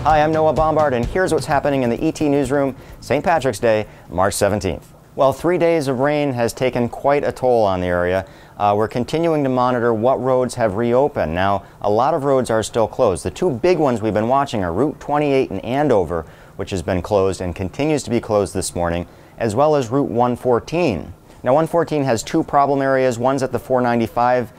Hi, I'm Noah Bombard, and here's what's happening in the ET Newsroom, St. Patrick's Day, March 17th. Well, 3 days of rain has taken quite a toll on the area. We're continuing to monitor what roads have reopened. Now, a lot of roads are still closed. The two big ones we've been watching are Route 28 in Andover, which has been closed and continues to be closed this morning, as well as Route 114. Now, 114 has two problem areas. One's at the 495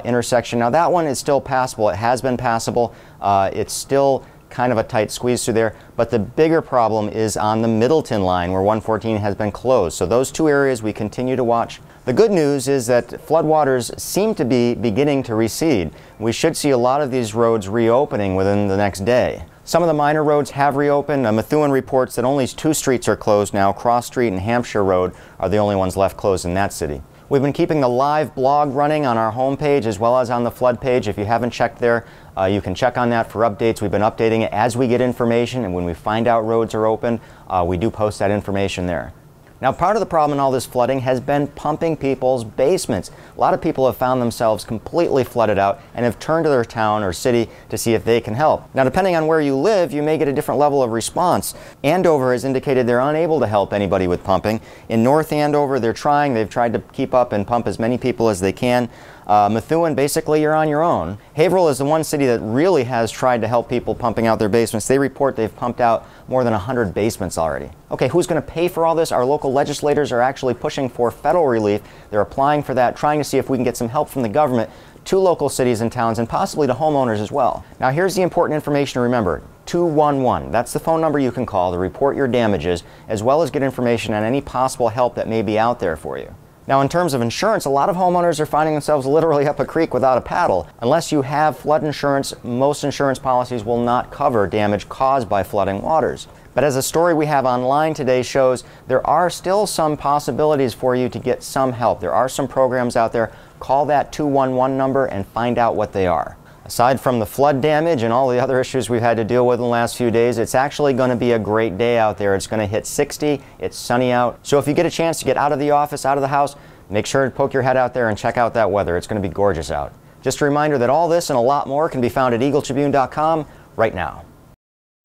intersection. Now, that one is still passable. It has been passable. It's still kind of a tight squeeze through there, but the bigger problem is on the Middleton line where 114 has been closed. So those two areas we continue to watch. The good news is that floodwaters seem to be beginning to recede. We should see a lot of these roads reopening within the next day. Some of the minor roads have reopened. Methuen reports that only 2 streets are closed now. Cross Street and Hampshire Road are the only ones left closed in that city. We've been keeping the live blog running on our homepage as well as on the flood page. If you haven't checked there, you can check on that for updates. We've been updating it as we get information, and when we find out roads are open, we do post that information there. Now, part of the problem in all this flooding has been pumping people's basements. A lot of people have found themselves completely flooded out and have turned to their town or city to see if they can help. Now, depending on where you live, you may get a different level of response. Andover has indicated they're unable to help anybody with pumping. In North Andover, they're trying. They've tried to keep up and pump as many people as they can. Methuen, basically, you're on your own. Haverhill is the one city that really has tried to help people pumping out their basements. They report they've pumped out more than 100 basements already. Okay, who's going to pay for all this? Our local legislators are actually pushing for federal relief. They're applying for that, trying to see if we can get some help from the government to local cities and towns and possibly to homeowners as well. Now, here's the important information to remember. 211. That's the phone number you can call to report your damages, as well as get information on any possible help that may be out there for you. Now, in terms of insurance, a lot of homeowners are finding themselves literally up a creek without a paddle. Unless you have flood insurance, most insurance policies will not cover damage caused by flooding waters. But as a story we have online today shows, there are still some possibilities for you to get some help. There are some programs out there. Call that 211 number and find out what they are. Aside from the flood damage and all the other issues we've had to deal with in the last few days, it's actually going to be a great day out there. It's going to hit 60. It's sunny out. So if you get a chance to get out of the office, out of the house, make sure to poke your head out there and check out that weather. It's going to be gorgeous out. Just a reminder that all this and a lot more can be found at eagletribune.com right now.